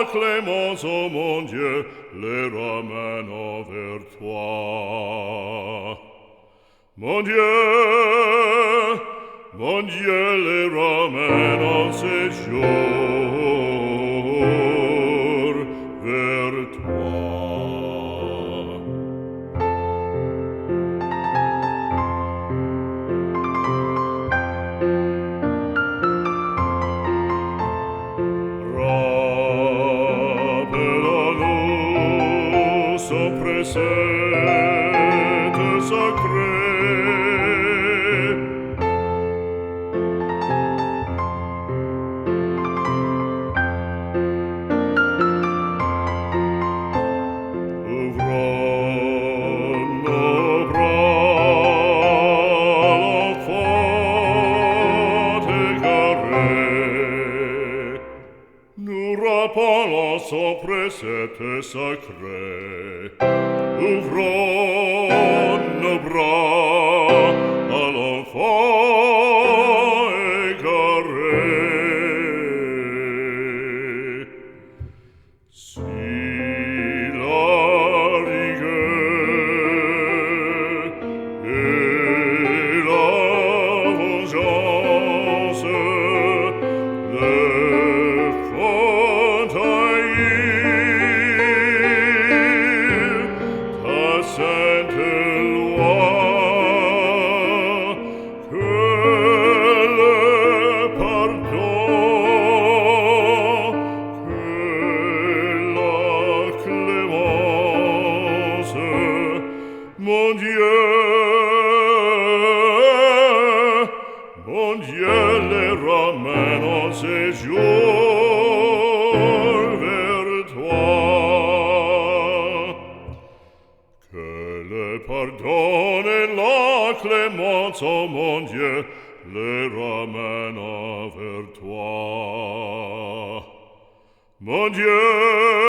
la clémence, ô mon Dieu, les ramène vers toi. Mon Dieu les ramène en séjour vers toi. Rappelons-nous son précepte sacré. Ouvrons nos bras, l'enfant égaré. Nous rappelons son précepte sacré. Ouvrons nos bras à l'enfant égaré. Si la rigueur et la vengeance le font haïr, ta sainte loi, que le pardon, que la clémence, mon Dieu les ramène en séjour vers toi. Que le pardon et la clémence, ô mon Dieu, les ramène vers toi. Mon Dieu